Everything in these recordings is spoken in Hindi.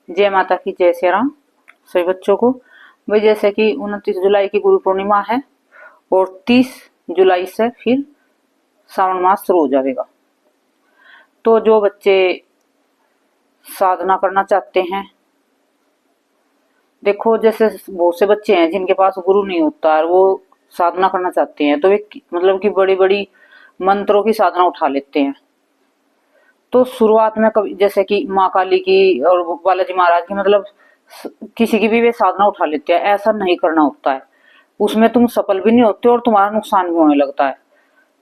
जय माता की, जय श्री राम सभी बच्चों को। भाई जैसे कि 29 जुलाई की गुरु पूर्णिमा है और 30 जुलाई से फिर श्रावण मास शुरू हो जाएगा। तो जो बच्चे साधना करना चाहते हैं, देखो जैसे बहुत से बच्चे हैं जिनके पास गुरु नहीं होता और वो साधना करना चाहते हैं, तो वे मतलब कि बड़ी बड़ी मंत्रों की साधना उठा लेते हैं। तो शुरुआत में कभी जैसे कि माँ काली की और बालाजी महाराज की, मतलब किसी की भी वे साधना उठा लेते हैं। ऐसा नहीं करना होता है, उसमें तुम सफल भी नहीं होते और तुम्हारा नुकसान भी होने लगता है।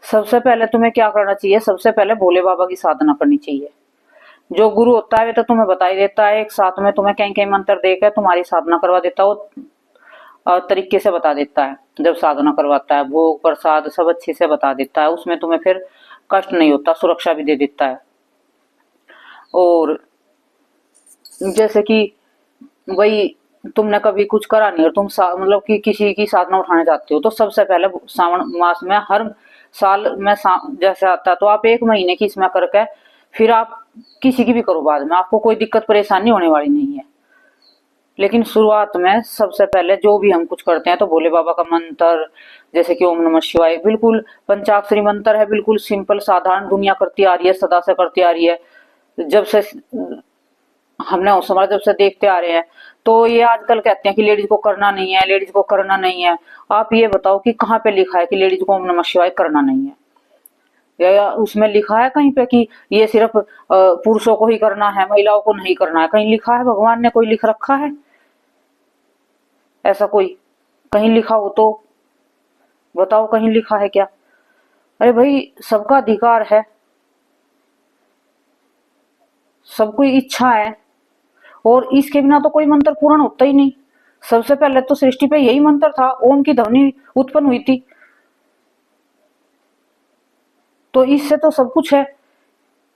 सबसे पहले तुम्हें क्या करना चाहिए, सबसे पहले भोले बाबा की साधना करनी चाहिए। जो गुरु होता है वे तो तुम्हें बता ही देता है, एक साथ में तुम्हें कहीं कहीं मंत्र देकर तुम्हारी साधना करवा देता है, वो तरीके से बता देता है। जब साधना करवाता है भोग प्रसाद सब अच्छे से बता देता है, उसमें तुम्हें फिर कष्ट नहीं होता, सुरक्षा भी दे देता है। और जैसे कि वही तुमने कभी कुछ करा नहीं और तुम मतलब कि किसी की साधना उठाने जाते हो, तो सबसे पहले सावन मास में हर साल में जैसे आता है, तो आप 1 महीने की इसमें करके फिर आप किसी की भी करो, बाद में आपको कोई दिक्कत परेशानी होने वाली नहीं है। लेकिन शुरुआत में सबसे पहले जो भी हम कुछ करते हैं तो भोले बाबा का मंत्र, जैसे कि ओम नमः शिवाय, बिल्कुल पंचाक्षरी मंत्र है, बिल्कुल सिंपल साधारण, दुनिया करती आ रही है, सदा से करती आ रही है, जब से हमने उस समय जब से देखते आ रहे हैं। तो ये आजकल कहते हैं कि लेडीज को करना नहीं है, लेडीज को करना नहीं है। आप ये बताओ कि कहाँ पे लिखा है कि लेडीज को ओम नमः शिवाय करना नहीं है, या उसमें लिखा है कहीं पे कि ये सिर्फ पुरुषों को ही करना है, महिलाओं को नहीं करना है? कहीं लिखा है? भगवान ने कोई लिख रखा है ऐसा? कोई कहीं लिखा हो तो बताओ, कहीं लिखा है क्या? अरे भाई, सबका अधिकार है, सबको इच्छा है, और इसके बिना तो कोई मंत्र पूर्ण होता ही नहीं। सबसे पहले तो सृष्टि पे यही मंत्र था, ओम की ध्वनि उत्पन्न हुई थी, तो इससे तो सब कुछ है,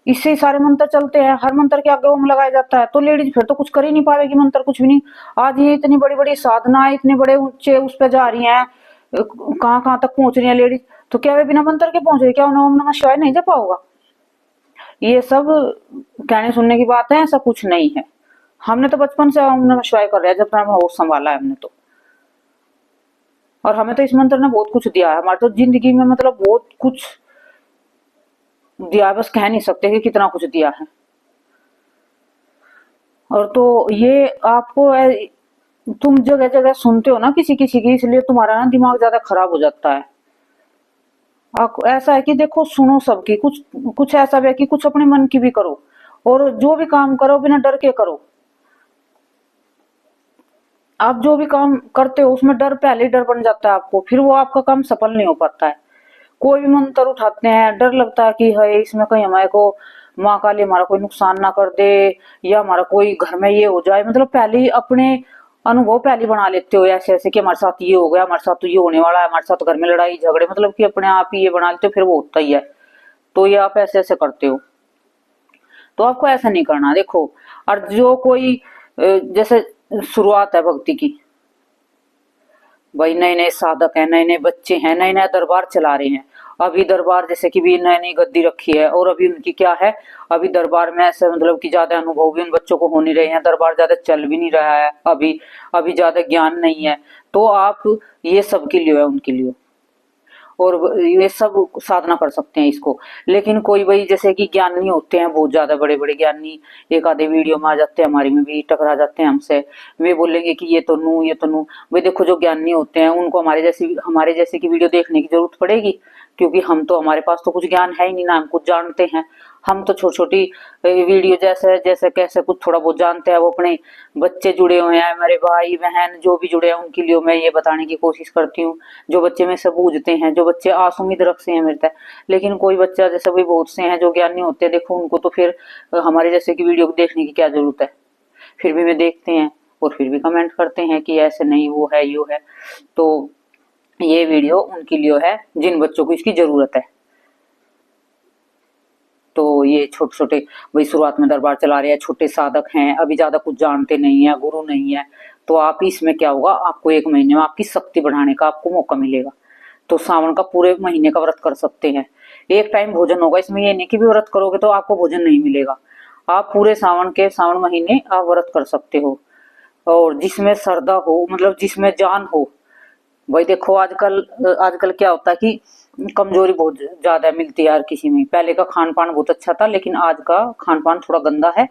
इससे ही सारे मंत्र चलते हैं। हर मंत्र के आगे ओम लगाया जाता है, तो लेडीज फिर तो कुछ कर ही नहीं पाएगी, मंत्र कुछ भी नहीं। आज ये इतनी बड़ी बड़ी साधनाएं, इतने बड़े ऊंचे उस पर जा रही हैं, कहाँ कहाँ तक पहुंच रही है लेडीज, तो क्या वे बिना मंत्र के पहुंच रही? क्या उन्हें ओम नमः शिवाय नहीं जपा होगा? ये सब कहने सुनने की बात है, ऐसा कुछ नहीं है। हमने तो बचपन से ओम नमः शिवाय कर रहे हैं, जब तक हमें होश संभाला है हमने तो। और हमें तो इस मंत्र ने बहुत कुछ दिया है, हमारी तो जिंदगी में मतलब बहुत कुछ दिया है, बस कह नहीं सकते कि कितना कुछ दिया है। और तो ये आपको तुम जगह जगह सुनते हो ना किसी किसी की, इसलिए तुम्हारा ना दिमाग ज्यादा खराब हो जाता है। ऐसा है कि देखो, सुनो सबकी, कुछ कुछ ऐसा भी है कि कुछ अपने मन की भी करो, और जो भी काम करो बिना डर के करो। आप जो भी काम करते हो उसमें डर, पहले ही डर बन जाता है आपको, फिर वो आपका काम सफल नहीं हो पाता है। कोई भी मंत्र उठाते हैं, डर लगता है कि है इसमें कहीं हमारे को माँ काली हमारा कोई नुकसान ना कर दे, या हमारा कोई घर में ये हो जाए। मतलब पहले ही अपने अनुभव पहले बना लेते हो ऐसे ऐसे कि हमारे साथ ये हो गया, हमारे साथ तो ये होने वाला है, हमारे साथ घर में लड़ाई झगड़े, मतलब कि अपने आप ही ये बना लेते हो, फिर वो होता ही है। तो ये आप ऐसे ऐसे करते हो, तो आपको ऐसा नहीं करना। देखो, और जो कोई जैसे शुरुआत है भक्ति की, भाई नए नए साधक हैं, नए नए बच्चे हैं, नए नए दरबार चला रहे हैं। अभी दरबार जैसे कि भी नई नई गद्दी रखी है, और अभी उनकी क्या है, अभी दरबार में ऐसे मतलब कि ज्यादा अनुभव भी उन बच्चों को हो नहीं रहे हैं, दरबार ज्यादा चल भी नहीं रहा है अभी, अभी ज्यादा ज्ञान नहीं है। तो आप ये सबके लिए है, उनके लिए, और ये सब साधना कर सकते हैं इसको। लेकिन कोई भाई जैसे कि ज्ञानी होते हैं, बहुत ज्यादा बड़े बड़े ज्ञानी, एक आधे वीडियो में आ जाते हैं, हमारी में भी टकरा जाते हैं हमसे, वे बोलेंगे कि ये तो नू, ये तो नू। भाई देखो, जो ज्ञानी होते हैं उनको हमारे जैसे की वीडियो देखने की जरूरत पड़ेगी? क्योंकि हम तो, हमारे पास तो कुछ ज्ञान है ही नहीं ना, हम कुछ जानते हैं। हम तो छोटी छोटी वीडियो जैसे जैसे कैसे कुछ थोड़ा बहुत जानते हैं, वो अपने बच्चे जुड़े हुए हैं, मेरे भाई बहन जो भी जुड़े हैं उनके लिए मैं ये बताने की कोशिश करती हूँ। जो बच्चे में से बूझते हैं, जो बच्चे आस उम्मीद रखते हैं मेरे तक। लेकिन कोई बच्चा जैसे भी बहुत से हैं जो ज्ञानी होते हैं, देखो उनको तो फिर हमारे जैसे की वीडियो देखने की क्या जरूरत है? फिर भी वे देखते हैं और फिर भी कमेंट करते हैं कि ऐसे नहीं, वो है, यो है। तो ये वीडियो उनके लिए है जिन बच्चों को इसकी जरूरत है। तो ये छोटे छोटे वही शुरुआत में दरबार चला रहे हैं, छोटे साधक हैं, अभी ज्यादा कुछ जानते नहीं है, गुरु नहीं है, तो आप इसमें क्या होगा, आपको 1 महीने में आपकी शक्ति बढ़ाने का आपको मौका मिलेगा। तो सावन का पूरे महीने का व्रत कर सकते हैं। एक टाइम भोजन होगा इसमें, ये नहीं कि भी व्रत करोगे तो आपको भोजन नहीं मिलेगा। आप पूरे सावन महीने आप व्रत कर सकते हो। और जिसमें श्रद्धा हो, मतलब जिसमें जान हो। भाई देखो आजकल आजकल क्या होता है कि कमजोरी बहुत ज्यादा मिलती है हर किसी में। पहले का खान पान बहुत अच्छा था, लेकिन आज का खान पान थोड़ा गंदा है,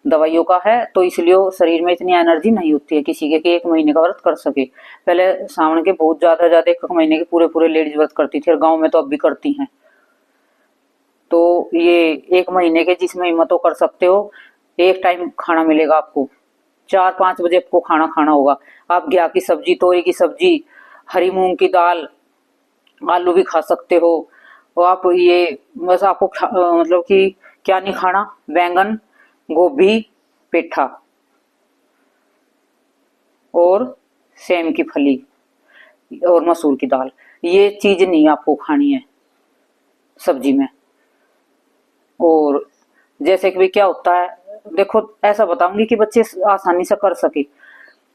दवाइयों का है, तो इसलिए शरीर में इतनी एनर्जी नहीं होती है किसी के कि एक महीने का व्रत कर सके। पहले सावन के बहुत ज्यादा एक महीने के पूरे पूरे लेडीज व्रत करती थी, और गाँव में तो अब भी करती हैं। तो ये एक महीने के जिसमें हिम्मत हो कर सकते हो। एक टाइम खाना मिलेगा आपको, 4-5 बजे आपको खाना खाना होगा। आप घिया की सब्जी, तोरी की सब्जी, हरी मूंग की दाल, आलू भी खा सकते हो। और आप ये बस आपको मतलब कि क्या नहीं खाना, बैंगन, गोभी, पेठा और सेम की फली और मसूर की दाल, ये चीज नहीं आपको खानी है सब्जी में। और जैसे कि क्या होता है, देखो ऐसा बताऊंगी कि बच्चे आसानी से कर सके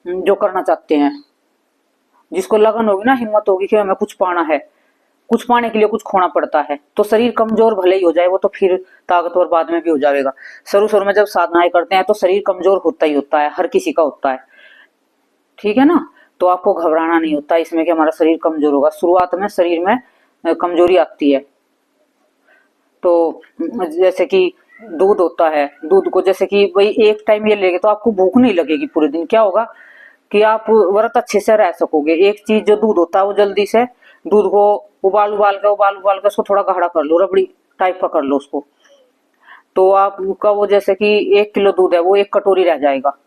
जो करना चाहते हैं। जिसको लगन होगी ना, हिम्मत होगी कि हमें कुछ पाना है, कुछ पाने के लिए कुछ खोना पड़ता है, तो शरीर कमजोर भले ही हो जाए, वो तो फिर ताकतवर बाद में भी हो जाएगा। शुरू शुरू में जब साधनाएं करते हैं तो शरीर कमजोर होता ही होता है, हर किसी का होता है, ठीक है ना। तो आपको घबराना नहीं होता इसमें कि हमारा शरीर कमजोर होगा। शुरुआत में शरीर में कमजोरी आती है। तो जैसे कि दूध होता है, दूध को जैसे कि भाई एक टाइम ये लेंगे तो आपको भूख नहीं लगेगी पूरे दिन। क्या होगा कि आप व्रत अच्छे से रह सकोगे। एक चीज जो दूध होता है वो जल्दी से दूध को उबाल के उसको थोड़ा गाढ़ा कर लो, रबड़ी टाइप का कर लो उसको। तो आपका वो जैसे कि 1 किलो दूध है, वो 1 कटोरी रह जाएगा।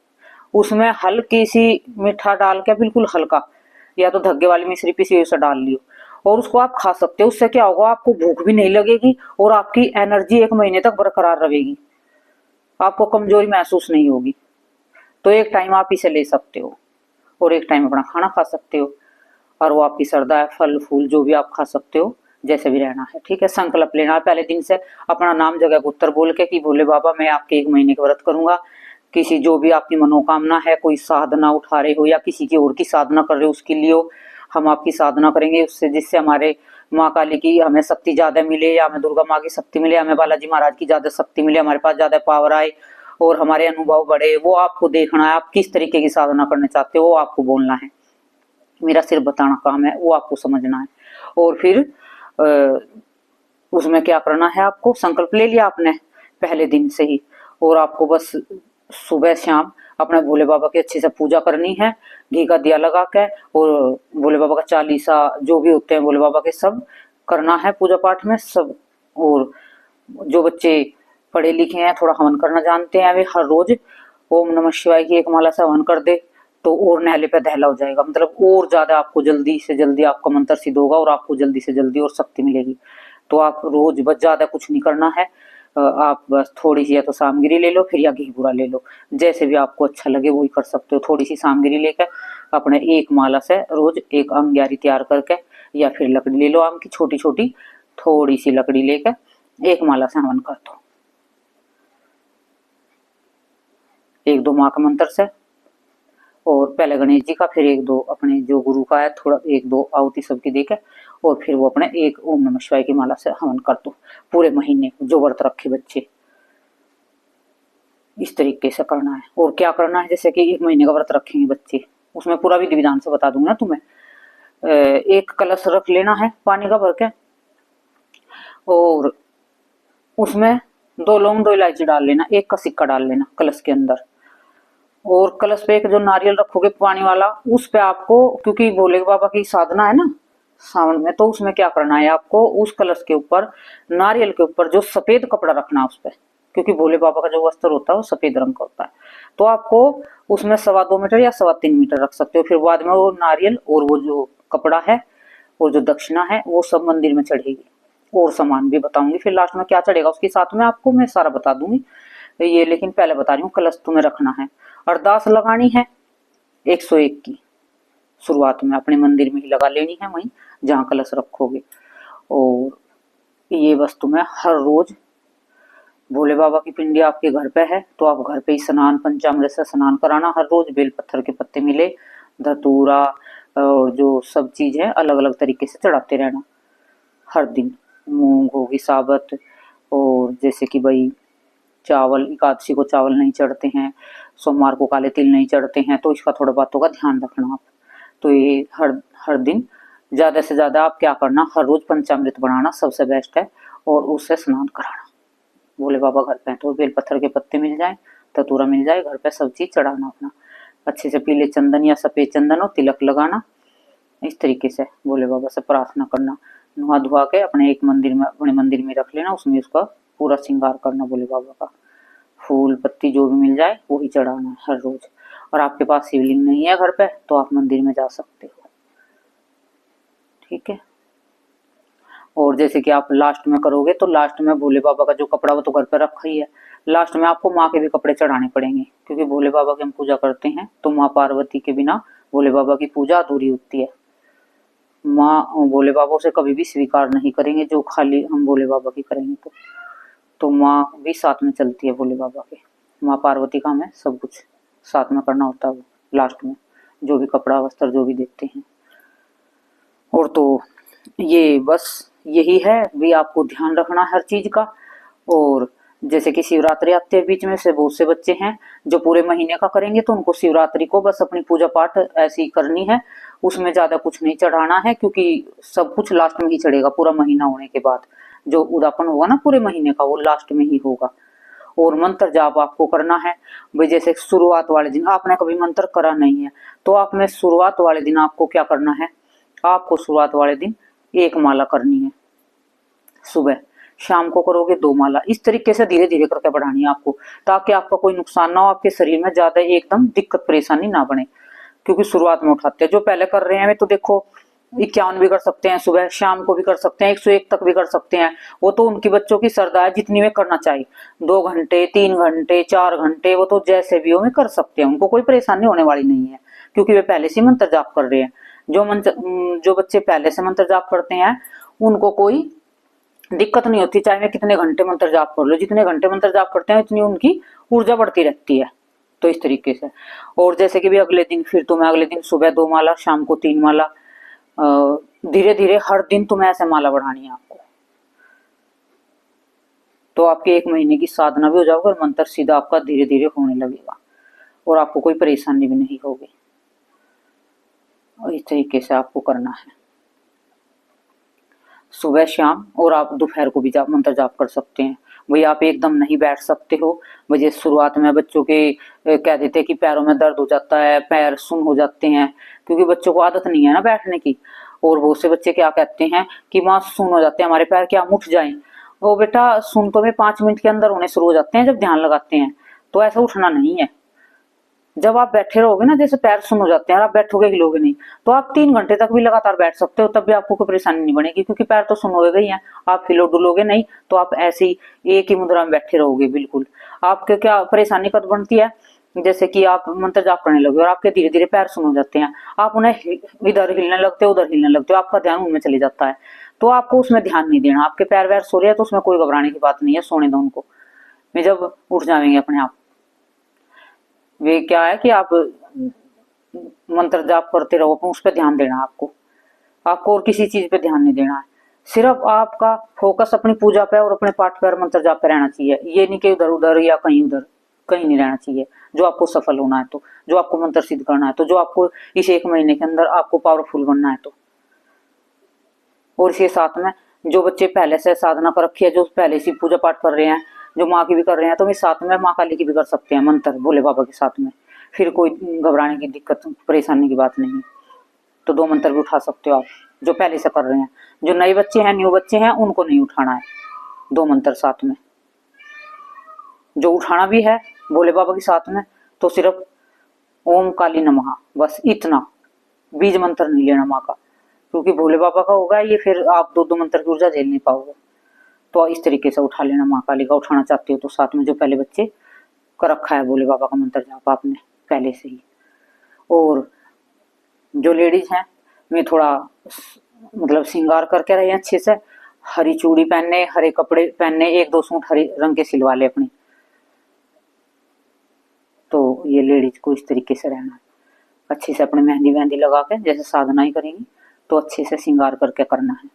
उसमें हल्की सी मीठा डाल के, बिल्कुल हल्का, या तो धग्गे वाली मिश्री पिसी हुई उसे डाल लियो, और उसको आप खा सकते हो। उससे क्या होगा, आपको भूख भी नहीं लगेगी और आपकी एनर्जी एक महीने तक बरकरार रहेगी, आपको कमजोरी महसूस नहीं होगी। तो एक टाइम आप इसे ले सकते हो और एक टाइम अपना खाना खा सकते हो। और वो आपकी श्रद्धा है, फल फूल जो भी आप खा सकते हो, जैसे भी रहना है, ठीक है। संकल्प लेना है पहले दिन से, अपना नाम जगह उत्तर बोल के कि भोले बाबा मैं आपके एक महीने का व्रत करूंगा। किसी जो भी आपकी मनोकामना है, कोई साधना उठा रहे हो या किसी की और की साधना कर रहे हो, उसके लिए हम आपकी साधना करेंगे, उससे जिससे हमारे माँ काली की हमें शक्ति ज्यादा मिले, या हमें दुर्गा माँ की शक्ति मिले, हमें बालाजी महाराज की ज्यादा शक्ति मिले, हमारे पास ज्यादा पावर आए और हमारे अनुभव बढ़े। वो आपको देखना है, आप किस तरीके की साधना करना चाहते हो वो आपको बोलना है। मेरा सिर्फ बताना काम है, वो आपको समझना है। और फिर उसमें क्या करना है, आपको संकल्प ले लिया आपने पहले दिन से ही, और आपको बस सुबह शाम अपने भोले बाबा की अच्छे से पूजा करनी है, घी का दिया लगा के, और भोले बाबा का चालीसा जो भी होते हैं भोले बाबा के सब करना है पूजा पाठ में सब। और जो बच्चे पढ़े लिखे हैं, थोड़ा हवन करना जानते हैं, वे हर रोज ओम नमः शिवाय की एक माला से हवन कर दे तो और नहले पे दहला हो जाएगा। मतलब और ज्यादा आपको जल्दी से जल्दी आपका मंत्र सिद्ध होगा और आपको जल्दी से जल्दी और शक्ति मिलेगी। तो आप रोज बस ज्यादा कुछ नहीं करना है, आप बस थोड़ी सी या तो सामग्री ले लो फिर, या घी बूरा ले लो, जैसे भी आपको अच्छा लगे वही कर सकते हो। थोड़ी सी सामग्री लेकर अपने एक माला से रोज एक अंग्यारी तैयार करके, या फिर लकड़ी ले लो आम की छोटी छोटी, थोड़ी सी लकड़ी लेकर एक माला से हवन कर दो, 1-2 माँ का मंत्र से, और पहले गणेश जी का, फिर 1-2 अपने जो गुरु का है, थोड़ा 1-2 आहुति सबकी देकर, और फिर वो अपने एक ओम नमः शिवाय की माला से हवन कर दो पूरे महीने जो व्रत रखे बच्चे। इस तरीके से करना है। और क्या करना है, जैसे कि 1 महीने का व्रत रखेंगे बच्चे, उसमें पूरा विधि विधान से बता दूंगा ना तुम्हें। एक कलश रख लेना है पानी का भर के, और उसमें 2 लौंग 2 इलायची डाल लेना, 1 का सिक्का डाल लेना कलश के अंदर। और कलश पे एक जो नारियल रखोगे पानी वाला, उस पे आपको, क्योंकि भोले बाबा की साधना है ना सावन में, तो उसमें क्या करना है आपको, उस कलश के ऊपर नारियल के ऊपर जो सफेद कपड़ा रखना है उस पे, क्योंकि भोले बाबा का जो वस्त्र होता है वो सफेद रंग का होता है। तो आपको उसमें 2.25 मीटर या 3.25 मीटर रख सकते हो। फिर बाद में वो नारियल और वो जो कपड़ा है और जो दक्षिणा है वो सब मंदिर में चढ़ेगी। और सामान भी बताऊंगी फिर लास्ट में क्या चढ़ेगा उसके साथ में, आपको मैं सारा बता दूंगी ये, लेकिन पहले बता रही हूँ कलश तुम्हें रखना है। अरदास लगानी है 101 की, शुरुआत में अपने मंदिर में ही लगा लेनी है, वहीं जहाँ कलश रखोगे। और ये बस तुम्हें हर रोज, भोले बाबा की पिंडी आपके घर पे है तो आप घर पे ही स्नान पंचामृत से स्नान कराना हर रोज। बेल पत्थर के पत्ते मिले, धतूरा और जो सब चीज है अलग अलग तरीके से चढ़ाते रहना हर दिन। मूंग होगी साबत, और जैसे कि भाई चावल, एकादशी को चावल नहीं चढ़ते हैं, सोमवार को काले तिल नहीं चढ़ते हैं, तो इसका थोड़ा बातों का ध्यान रखना आप। तो ये हर हर दिन ज्यादा से ज्यादा आप क्या करना, हर रोज पंचामृत बनाना सबसे बेस्ट है, और उससे स्नान कराना। भोले बाबा घर पे तो बेलपत्थर के पत्ते मिल जाए, धतूरा मिल जाए, घर पे सब चीज चढ़ाना अपना। अच्छे से पीले चंदन या सफेद चंदन और तिलक लगाना। इस तरीके से भोले बाबा से प्रार्थना करना। नहा धुआ के अपने एक मंदिर में, अपने मंदिर में रख लेना, उसमें उसका पूरा श्रृंगार करना भोले बाबा का। फूल पत्ती जो भी मिल जाए वो ही चढ़ाना है हर रोज। और आपके पास शिवलिंग नहीं है घर पे तो आप मंदिर में जा सकते हो, ठीक है। और जैसे कि आप लास्ट में करोगे तो लास्ट में भोले बाबा का जो कपड़ा वो तो घर पे रखा ही है, लास्ट में आपको माँ के भी कपड़े चढ़ाने पड़ेंगे, क्योंकि भोले बाबा की हम पूजा करते हैं तो माँ पार्वती के बिना भोले बाबा की पूजा अधूरी होती है। माँ भोले बाबा से कभी भी स्वीकार नहीं करेंगे जो खाली हम भोले बाबा की करेंगे तो माँ भी साथ में चलती है भोले बाबा के। माँ पार्वती का हमें सब कुछ साथ में करना होता है लास्ट में, जो भी कपड़ा वस्त्र जो भी देते हैं। और तो ये बस यही है भी, आपको ध्यान रखना हर चीज का। और जैसे कि शिवरात्रि आते हैं बीच में से, बहुत से बच्चे हैं जो पूरे महीने का करेंगे, तो उनको शिवरात्रि को बस अपनी पूजा पाठ ऐसी करनी है, उसमें ज्यादा कुछ नहीं चढ़ाना है, क्योंकि सब कुछ लास्ट में ही चढ़ेगा। पूरा महीना होने के बाद जो उदापन होगा ना पूरे महीने का, वो लास्ट में ही होगा। और मंत्र जाप आपको करना है भाई। जैसे शुरुआत वाले दिन आपने कभी मंत्र करा नहीं है तो आप में शुरुआत वाले दिन आपको क्या करना है, आपको शुरुआत वाले दिन 1 माला करनी है सुबह, शाम को करोगे 2 माला। इस तरीके से धीरे धीरे करके बढ़ानी है आपको, ताकि आपका कोई नुकसान ना हो, आपके शरीर में ज्यादा एकदम दिक्कत परेशानी ना बने। क्योंकि शुरुआत में उठाते हैं जो पहले कर रहे हैं वे तो देखो 51 भी कर सकते हैं सुबह, शाम को भी कर सकते हैं, 101 तक भी कर सकते हैं। वो तो उनकी बच्चों की श्रद्धा है, जितनी में करना चाहिए, 2 घंटे 3 घंटे 4 घंटे, वो तो जैसे भी हो में कर सकते हैं, उनको कोई परेशानी होने वाली नहीं है, क्योंकि वे पहले से मंत्र जाप कर रहे हैं। जो बच्चे पहले से मंत्र जाप करते हैं उनको कोई दिक्कत नहीं होती, चाहे वे कितने घंटे मंत्र जाप कर लो, जितने घंटे मंत्र जाप करते हैं इतनी उनकी ऊर्जा बढ़ती रहती है। तो इस तरीके से। और जैसे कि भी अगले दिन फिर तुम्हें अगले दिन सुबह 2 माला, शाम को 3 माला, धीरे धीरे हर दिन तुम्हें ऐसे माला बढ़ानी है आपको। तो आपके 1 महीने की साधना भी हो जाएगा और मंत्र सीधा आपका धीरे धीरे होने लगेगा और आपको कोई परेशानी भी नहीं होगी। और इस तरीके से आपको करना है सुबह शाम, और आप दोपहर को भी जाप मंत्र जाप कर सकते हैं। भाई आप एकदम नहीं बैठ सकते हो, वजह शुरुआत में बच्चों के कह देते हैं कि पैरों में दर्द हो जाता है, पैर सुन हो जाते हैं, क्योंकि बच्चों को आदत नहीं है ना बैठने की। और बहुत से बच्चे क्या कहते हैं कि माँ सुन हो जाते हैं हमारे पैर, क्या हम उठ जाएं। वो बेटा सुन तो में 5 मिनट के अंदर होने शुरू हो जाते हैं जब ध्यान लगाते हैं, तो ऐसा उठना नहीं है। जब आप बैठे रहोगे ना, जैसे पैर सुन हो जाते हैं और आप बैठोगे हिलोगे नहीं, तो आप 3 घंटे तक भी लगातार बैठ सकते हो, तब भी आपको कोई परेशानी नहीं बनेगी, क्योंकि पैर तो सुन होएगा ही है। आप हिलो डुलोगे नहीं, तो आप ऐसे ही एक ही मुद्रा में बैठे रहोगे बिल्कुल। आपके क्या परेशानी कब बनती है, जैसे कि आप मंत्र जाप करने लगे और आपके धीरे धीरे पैर सुन हो जाते हैं, आप उन्हें इधर हिलने लगते हो उधर हिलने लगते हो, आपका ध्यान उनमें चले जाता है, तो आपको उसमें ध्यान नहीं देना। आपके पैर वैर सो रहे हैं तो उसमें कोई घबराने की बात नहीं है, सोने दो उनको, वे जब उठ जाएंगे अपने आप। वे क्या है कि आप मंत्र जाप करते रहो, उस पर ध्यान देना आपको और किसी चीज पे ध्यान नहीं देना है। सिर्फ आपका फोकस अपनी पूजा पे और अपने पाठ पे और मंत्र जाप पे रहना चाहिए। ये नहीं कि उधर उधर या कहीं उधर कहीं नहीं रहना चाहिए। जो आपको सफल होना है, तो जो आपको मंत्र सिद्ध करना है, तो जो आपको इस 1 महीने के अंदर आपको पावरफुल बनना है, तो और इसके साथ में जो बच्चे पहले से साधना कर रखी है, जो पहले से पूजा पाठ कर रहे हैं, जो माँ की भी कर रहे हैं, तो वे साथ में माँ काली की भी कर सकते हैं मंत्र भोले बाबा के साथ में। फिर कोई घबराने की दिक्कत परेशानी की बात नहीं। तो 2 मंत्र भी उठा सकते हो आप जो पहले से कर रहे हैं। जो नए बच्चे हैं, न्यू बच्चे हैं, उनको नहीं उठाना है 2 मंत्र साथ में। जो उठाना भी है भोले बाबा के साथ में, तो सिर्फ ओम काली नमः, बस इतना, बीज मंत्र नहीं लेना माँ का, क्योंकि भोले बाबा का होगा ये, फिर आप 2 मंत्र की ऊर्जा झेल नहीं पाओगे। तो इस तरीके से उठा लेना माँ काली का। उठाना चाहते हो तो साथ में जो पहले बच्चे कर रखा है भोले बाबा का मंत्र जाप आपने पहले से ही। और जो लेडीज हैं वे थोड़ा मतलब श्रृंगार करके रहे अच्छे से, हरी चूड़ी पहनने, हरे कपड़े पहनने, 1-2 सूट हरे रंग के सिलवा ले अपने। तो ये लेडीज को इस तरीके से रहना है, अच्छे से अपने मेहंदी लगा के जैसे साधना ही करेंगी, तो अच्छे से श्रृंगार करके करना है।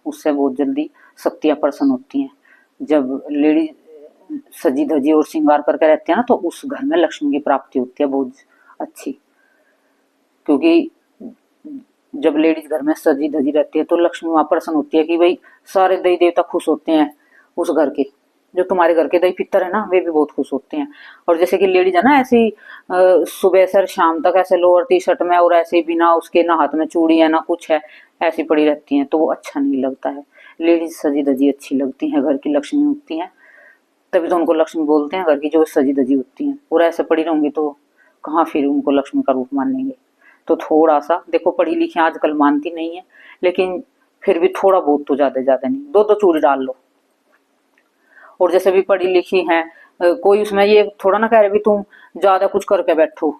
उससे बहुत जल्दी शक्तियां प्रसन्न होती हैं। जब लेडीज सजी धजी और श्रृंगार करके रहते हैं ना, तो उस घर में लक्ष्मी की प्राप्ति होती है बहुत अच्छी। क्योंकि जब लेडीज घर में सजी धजी रहती है तो लक्ष्मी वहां प्रसन्न होती है कि भाई सारे देवी देवता खुश होते हैं उस घर के, जो तुम्हारे घर के दही पितर है ना वे भी बहुत खुश होते हैं। और जैसे कि लेडीज है ना ऐसी सुबह से शाम तक ऐसे लोअर टी शर्ट में और ऐसे बिना उसके ना हाथ में चूड़ी है ना कुछ है ऐसी पड़ी रहती हैं, तो वो अच्छा नहीं लगता है। लेडीज सजी धजी अच्छी लगती हैं, घर की लक्ष्मी होती हैं, तभी तो उनको लक्ष्मी बोलते हैं, घर की जो सजी धजी होती हैं। और ऐसे पड़ी रहूंगी तो कहाँ फिर उनको लक्ष्मी का रूप मानेंगे। तो थोड़ा सा देखो, पढ़ी लिखी आजकल मानती नहीं है, लेकिन फिर भी थोड़ा बहुत तो ज्यादा नहीं, दो चूड़ी डाल लो। और जैसे भी पढ़ी लिखी है, कोई उसमें ये थोड़ा ना कह रहे भी तुम ज्यादा कुछ करके बैठो,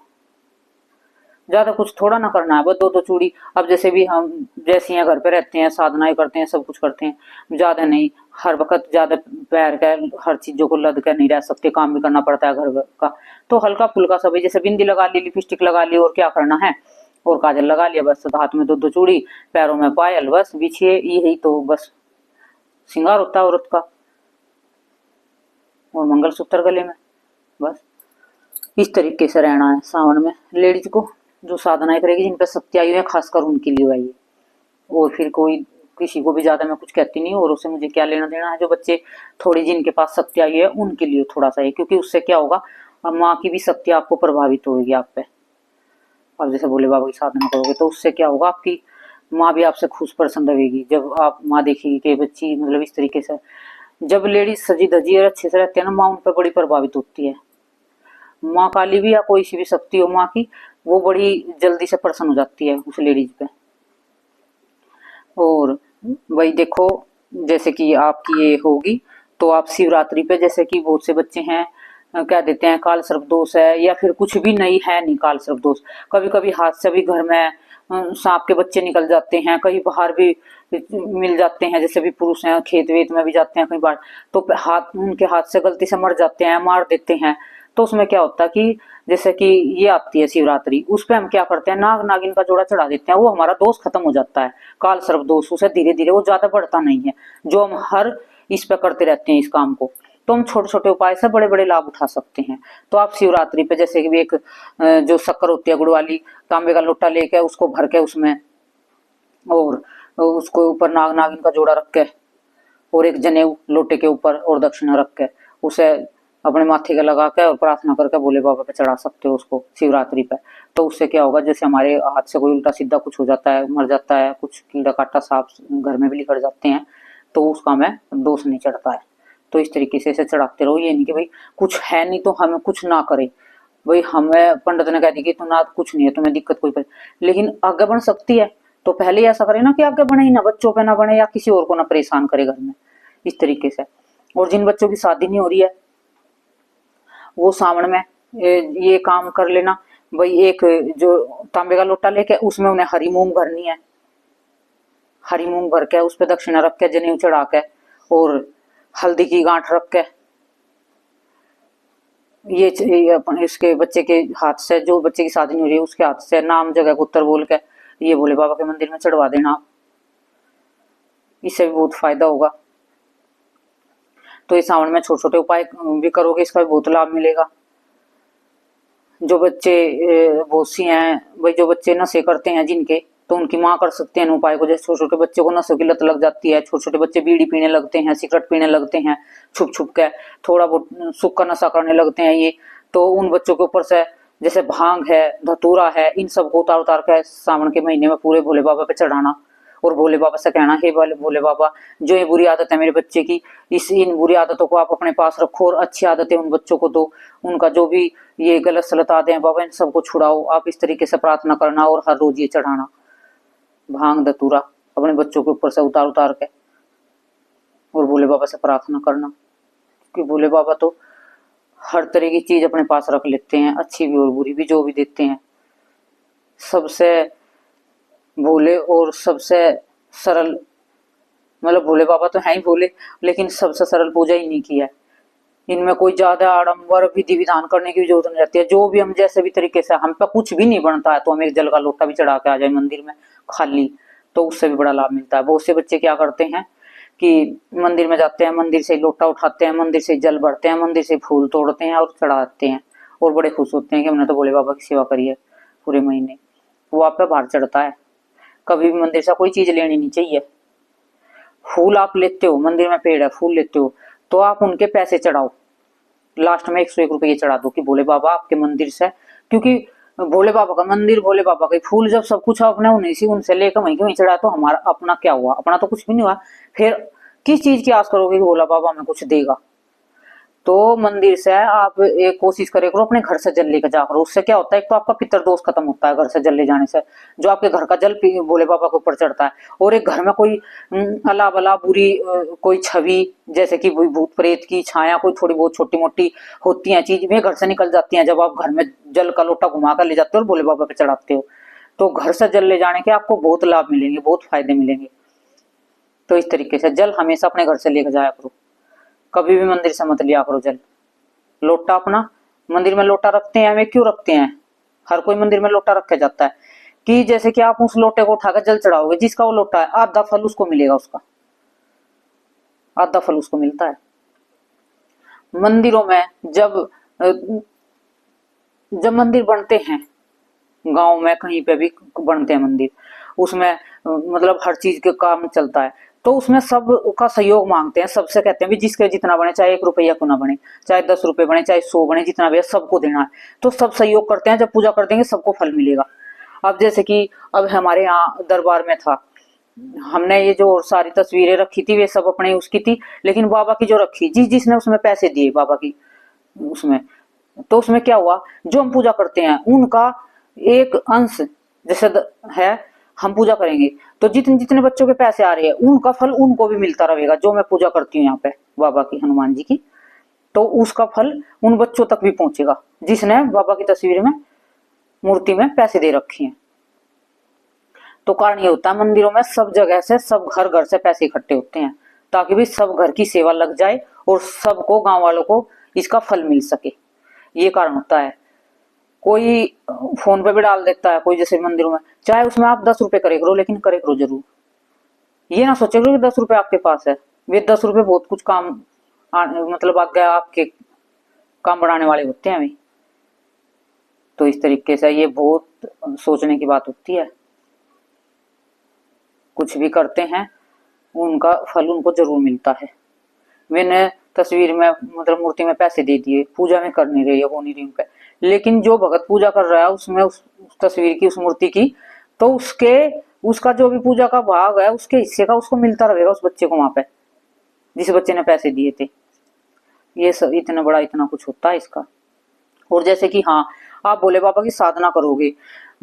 ज्यादा कुछ थोड़ा ना करना है, बस दो चूड़ी। अब जैसे भी हम जैसे यहाँ घर पे रहते हैं, साधनाएं करते हैं, सब कुछ करते हैं, ज्यादा नहीं, हर वक्त ज्यादा पैर का हर चीजों को लद कर नहीं रह सकते, काम भी करना पड़ता है घर का। तो हल्का फुल्का सा भी, जैसे बिंदी लगा ली, लिपस्टिक लगा ली, और क्या करना है, और काजल लगा लिया, बस हाथ में दो चूड़ी, पैरों में पायल, बस बिछिए, यही तो बस श्रृंगार होता है औरत का। और मंगलसूत्र गले में, बस इस तरीके से रहना है सावन में लेडीज को। जो साधनाएं करेगी, जिन पर शक्ति आई है, खासकर उनके लिए आई है। और फिर कोई किसी को भी ज्यादा मैं कुछ कहती नहीं, और उससे मुझे क्या लेना देना है। जो बच्चे थोड़ी जिनके पास शक्ति आई है उनके लिए थोड़ा सा है, क्योंकि उससे क्या होगा, अब माँ की भी शक्ति आपको प्रभावित होगी आप पे। अब जैसे भोले बाबा की साधना करोगे तो उससे क्या होगा, आपकी माँ भी आपसे खुश प्रसन्न रहेगी। जब आप माँ देखेगी कि बच्ची मतलब इस तरीके से, जब लेडीज सजी धजी और अच्छे से रहती है ना, माँ उन पर बड़ी प्रभावित होती है। माँ काली भी या कोई सी भी शक्ति हो माँ की, वो बड़ी जल्दी से प्रसन्न हो जाती है उस लेडीज पे। और वही देखो, जैसे कि आपकी ये होगी तो आप शिवरात्रि पे, जैसे कि बहुत से बच्चे हैं क्या देते हैं काल सर्प दोष है, या फिर कुछ भी नहीं है, नहीं काल सर्प दोष, कभी कभी हाथ से भी घर में सांप के बच्चे निकल जाते हैं, कहीं बाहर भी मिल जाते हैं, जैसे भी पुरुष हैं खेत वेत में भी जाते हैं कई बार, तो हाथ उनके हाथ से गलती से मर जाते हैं, मार देते हैं। तो उसमें क्या होता है कि जैसे कि ये आती है शिवरात्रि, उस पे हम क्या करते हैं, नाग नागिन का जोड़ा चढ़ा देते हैं, वो हमारा दोष खत्म हो जाता है, काल सर्प दोष उसे धीरे धीरे वो ज्यादा बढ़ता नहीं है, जो हम हर इस पे करते रहते हैं इस काम को। तो हम छोटे छोटे उपाय से बड़े बड़े लाभ उठा सकते हैं। तो आप शिवरात्रि पे जैसे कि एक जो शक्कर होती है गुड़ वाली, तांबे का लोटा लेके उसको भर के उसमें, और उसको ऊपर नाग नागिन का जोड़ा रख के, और एक जनेऊ लोटे के ऊपर और दक्षिणा रख के उसे अपने माथे के लगा के और प्रार्थना करके भोले बाबा पे चढ़ा सकते हो उसको शिवरात्रि पे। तो उससे क्या होगा, जैसे हमारे हाथ से कोई उल्टा सीधा कुछ हो जाता है, मर जाता है, कुछ कीड़ा काटा सांप घर में भी निकल जाते हैं, तो उसका हमें दोष नहीं चढ़ता है। तो इस तरीके से इसे चढ़ाते रहो। ये नहीं कि भाई कुछ है नहीं तो हमें कुछ ना करे, भाई हमें पंडित ने कह दी कि तो ना कुछ नहीं है, तुम्हें दिक्कत कोई लेकिन आगे बढ़ सकती है, तो पहले ऐसा करे ना कि आगे बढ़े ही ना, बच्चों पे ना बढ़े या किसी और को ना परेशान करे घर में, इस तरीके से। और जिन बच्चों की शादी नहीं हो रही है वो सावन में ये काम कर लेना, भाई एक जो तांबे का लोटा लेके उसमें उन्हें हरी मूंग भरनी है, हरी मूंग भर के उस पर दक्षिणा रख के, जनेऊ चढ़ा के, और हल्दी की गांठ रख के, ये अपन इसके बच्चे के हाथ से, जो बच्चे की शादी नहीं हो रही है उसके हाथ से नाम जगह उत्तर बोल के ये भोले बाबा के मंदिर में चढ़वा देना आप, इससे भी बहुत फायदा होगा। तो इस सावन में छोटे छोटे उपाय भी करोगे, इसका भी बहुत लाभ मिलेगा। जो बच्चे बहुत सी हैं भाई, जो बच्चे नशे करते हैं जिनके, तो उनकी माँ कर सकते हैं उपाय को। जैसे छोटे छोटे बच्चे को नशे की लत लग जाती है, छोटे छोटे बच्चे बीड़ी पीने लगते हैं, सिगरेट पीने लगते हैं, छुप छुप के थोड़ा बहुत सुख का नशा करने लगते हैं ये, तो उन बच्चों के ऊपर से जैसे भांग है, धतूरा है, इन सब को उतार उतार के सावन के महीने में पूरे भोले बाबा पे चढ़ाना, और भोले बाबा से कहना, हे भोले बाबा जो ये बुरी आदत है मेरे बच्चे की, इन बुरी आदतों को आप अपने पास रखो, और अच्छी आदतें उन बच्चों को दो, उनका जो भी ये गलत सलत आदतें हैं बाबा इन सबको छुड़ाओ। आप इस तरीके से प्रार्थना करना, और हर रोज ये चढ़ाना भांग धतूरा अपने बच्चों के ऊपर से उतार उतार के, और भोले बाबा से प्रार्थना करना, क्योंकि भोले बाबा तो हर तरह की चीज अपने पास रख लेते हैं, अच्छी भी और बुरी भी, जो भी देते हैं। सबसे भोले और सबसे सरल, मतलब भोले बाबा तो है ही भोले, लेकिन सबसे सरल पूजा इन्हीं की है। इनमें कोई ज्यादा आडंबर विधि विधान करने की जरूरत नहीं रहती है। जो भी हम जैसे भी तरीके से, हम पे कुछ भी नहीं बनता है तो हम एक जल का लोटा भी चढ़ा के आ जाए मंदिर में खाली, तो उससे भी बड़ा लाभ मिलता है। बहुत से बच्चे क्या करते हैं कि मंदिर में जाते हैं, मंदिर से लोटा उठाते हैं, मंदिर से जल भरते हैं, मंदिर से फूल तोड़ते हैं और चढ़ाते हैं और बड़े खुश होते हैं कि हमने तो भोले बाबा की सेवा करी है पूरे महीने। वो आप पे भार चढ़ता है। कभी भी मंदिर से कोई चीज लेनी नहीं चाहिए। फूल आप लेते हो, मंदिर में पेड़ है, फूल लेते हो तो आप उनके पैसे चढ़ाओ, लास्ट में 101 रुपये चढ़ा दो कि भोले बाबा आपके मंदिर से, क्योंकि भोले बाबा का मंदिर, भोले बाबा के फूल, जब सब कुछ आपने उन्हीं से उनसे लेकर वहीं वहीं चढ़ा तो हमारा अपना क्या हुआ? अपना तो कुछ भी नहीं हुआ। फिर किस चीज की आस करोगे कि भोला बाबा हमें कुछ देगा? तो मंदिर से आप एक कोशिश करे करो अपने घर से जल लेकर जा करो। उससे क्या होता है, एक तो आपका पितर दोष खत्म होता है घर से जल ले जाने से, जो आपके घर का जल भोले बाबा के ऊपर चढ़ता है। और एक घर में कोई अला बला बुरी कोई छवि, जैसे कि भूत प्रेत की छाया कोई थोड़ी बहुत छोटी मोटी होती है चीज, वे घर से निकल जाती हैं जब आप घर में जल का लोटा घुमा कर ले जाते हो और भोले बाबा पे चढ़ाते हो। तो घर से जल ले जाने के आपको बहुत लाभ मिलेंगे, बहुत फायदे मिलेंगे। तो इस तरीके से जल हमेशा अपने घर से लेकर जाया करो, कभी भी मंदिर से मत लिया करो जल। लोटा अपना, मंदिर में लोटा रखते हैं, वे क्यों रखते हैं? हर कोई मंदिर में लोटा रखा जाता है कि जैसे कि आप उस लोटे को उठाकर जल चढ़ाओगे, जिसका वो लोटा है आधा फल उसको मिलेगा, उसका आधा फल उसको मिलता है। मंदिरों में जब मंदिर बनते हैं, गांव में कहीं पे भी बनते हैं मंदिर, उसमें मतलब हर चीज के काम चलता है, तो उसमें सब का सहयोग मांगते हैं, सबसे कहते हैं भी जिसके जितना बने, चाहे 1 रुपया क्यों ना बने, चाहे 10 रुपए बने, चाहे 100 बने, जितना भी है सबको देना है। तो सब सहयोग करते हैं, जब पूजा कर देंगे सबको फल मिलेगा। अब जैसे कि अब हमारे यहाँ दरबार में था, हमने ये जो सारी तस्वीरें रखी थी वे सब अपने उसकी थी, लेकिन बाबा की जो रखी, जिसने उसमें पैसे दिए बाबा की उसमें, तो उसमें क्या हुआ, जो हम पूजा करते हैं उनका एक अंश जैसे है, हम पूजा करेंगे तो जितने जितने बच्चों के पैसे आ रहे हैं उनका फल उनको भी मिलता रहेगा। जो मैं पूजा करती हूँ यहाँ पे बाबा की, हनुमान जी की, तो उसका फल उन बच्चों तक भी पहुंचेगा जिसने बाबा की तस्वीर में, मूर्ति में पैसे दे रखे हैं। तो कारण ये होता है मंदिरों में सब जगह से, सब घर घर से पैसे इकट्ठे होते हैं ताकि भी सब घर की सेवा लग जाए और सबको, गांव वालों को इसका फल मिल सके। ये कारण होता है। कोई फोन पे भी डाल देता है, कोई जैसे मंदिरों में, चाहे उसमें आप 10 रुपए करे करो, लेकिन करे करो जरूर। ये ना सोचे करो कि 10 रुपए आपके पास है, वे 10 रुपए बहुत कुछ काम मतलब आगे आपके काम बढ़ाने वाले होते हैं वे। तो इस तरीके से ये बहुत सोचने की बात होती है। कुछ भी करते हैं उनका फल उनको जरूर मिलता है। मैंने तस्वीर में मतलब मूर्ति में पैसे दे दिए, पूजा में कर नहीं रही है, वो नहीं रही उनपे, लेकिन जो भगत पूजा कर रहा है उसमें उस तस्वीर की, उस मूर्ति की, तो उसका जो भी पूजा का भाग है उसके हिस्से का उसको मिलता रहेगा उस बच्चे को वहां पे, जिस बच्चे ने पैसे दिए थे। ये सब इतना बड़ा इतना कुछ होता है इसका। और जैसे कि हाँ, आप भोले बाबा की साधना करोगे,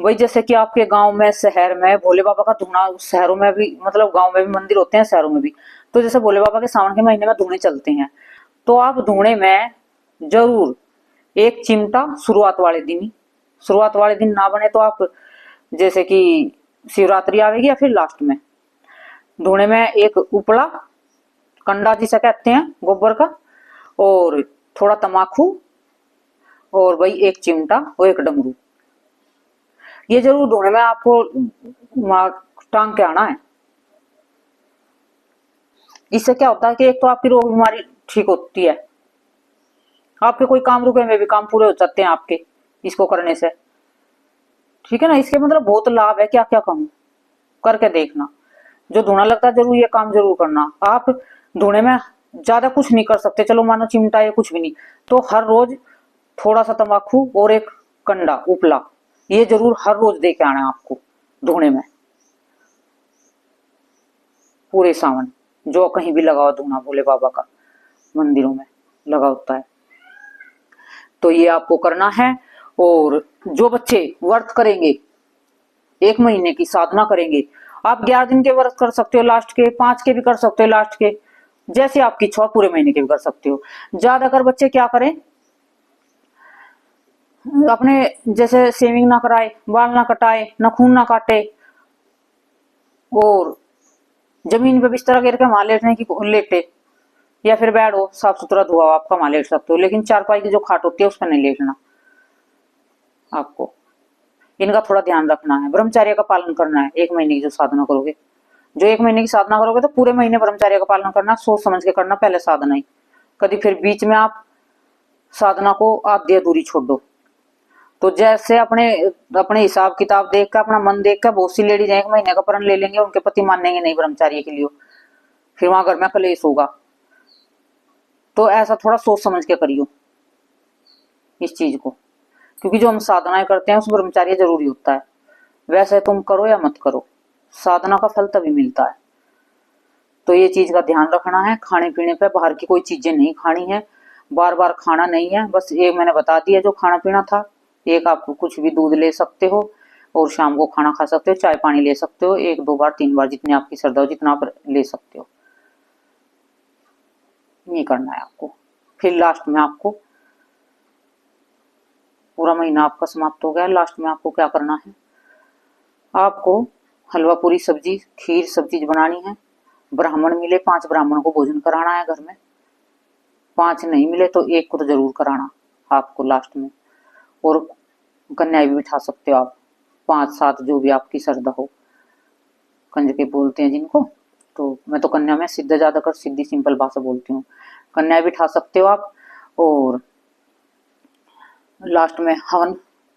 वही जैसे कि आपके गांव में, शहर में भोले बाबा का धुना, शहरों में भी मतलब गांव में भी मंदिर होते हैं, शहरों में भी, तो जैसे भोले बाबा के सावन के महीने में धुने चलते हैं, तो आप धुने में जरूर एक चिमटा शुरुआत वाले दिन ना बने तो आप जैसे कि शिवरात्रि आवेगी या फिर लास्ट में, धुने में एक उपला कंडा जिसे कहते हैं गोबर का, और थोड़ा तमाकू, और वही एक चिमटा और एक डमरू, ये जरूर धुने में आपको टांग के आना है। इससे क्या होता है कि एक तो आपकी रोग बीमारी ठीक होती है, आपके कोई काम रुके में भी काम पूरे हो जाते हैं आपके इसको करने से, ठीक है ना। इसके मतलब बहुत लाभ है, क्या क्या कहूं, करके देखना। जो धुना लगता है जरूर ये काम जरूर करना। आप धुने में ज्यादा कुछ नहीं कर सकते, चलो मानो चिमटा या कुछ भी नहीं, तो हर रोज थोड़ा सा तंबाकू और एक कंडा उपला, ये जरूर हर रोज दे के आना है आपको धुने में, पूरे सावन। जो कहीं भी लगा हुआ धुना भोले बाबा का मंदिरों में लगा होता है, तो ये आपको करना है। और जो बच्चे व्रत करेंगे, 1 महीने की साधना करेंगे, आप 11 दिन के व्रत कर सकते हो, लास्ट के 5 के भी कर सकते हो, लास्ट के जैसे आपकी इच्छा, पूरे महीने के भी कर सकते हो। ज्यादातर बच्चे क्या करें, अपने जैसे शेविंग ना कराए, बाल ना कटाए, नाखून ना काटे, और जमीन पे बिस्तर गिर के वहां लेटने की लेटे, या फिर बेड हो साफ सुथरा धुआ आपका वहां लेट सकते हो, लेकिन चारपाई की जो खाट होती है उस पर नहीं लेटना आपको। इनका थोड़ा ध्यान रखना है, ब्रह्मचर्य का पालन करना है 1 महीने की जो साधना करोगे, जो 1 महीने की साधना करोगे तो पूरे महीने ब्रह्मचर्य का पालन करना, सोच समझ के करना पहले साधना ही। कभी फिर बीच में आप साधना को आधी अधूरी छोड़ दो। तो जैसे अपने अपने हिसाब किताब देख कर, अपना मन देख कर, बहुत सी लेडीज 1 महीने का प्रण ले लेंगे, उनके पति मानेंगे नहीं ब्रह्मचार्य के लिए, फिर वहां घर में कलेश होगा। तो ऐसा थोड़ा सोच समझ के करियो इस चीज को, क्योंकि जो हम साधनाएं करते हैं उसमें ब्रह्मचर्य जरूरी होता है। वैसे तुम करो या मत करो, साधना का फल तभी मिलता है। तो ये चीज का ध्यान रखना है। खाने पीने पे बाहर की कोई चीजें नहीं खानी है, बार बार खाना नहीं है। बस एक मैंने बता दिया जो खाना पीना था। एक आप कुछ भी दूध ले सकते हो और शाम को खाना खा सकते हो, चाय पानी ले सकते हो, 1 2 बार 3 बार जितनी आपकी श्रद्धा हो, जितना आप ले सकते हो, ये करना है आपको। फिर लास्ट में आपको पूरा महीना आपका समाप्त हो गया। लास्ट में आपको क्या करना है, आपको हलवा पूरी सब्जी खीर सब चीज बनानी है। ब्राह्मण मिले 5 ब्राह्मणों को भोजन कराना है घर में। 5 नहीं मिले तो 1 को तो जरूर कराना आपको लास्ट में। और कन्या भी बिठा सकते हो आप, 5 7 जो भी आपकी श्रद्धा हो, कंजके बोलते हैं जिनको। तो मैं तो कन्या में सीधा ज्यादा कर सीधी सिंपल भाषा बोलती हूँ, कन्या बिठा सकते हो आप। और लास्ट में हवन,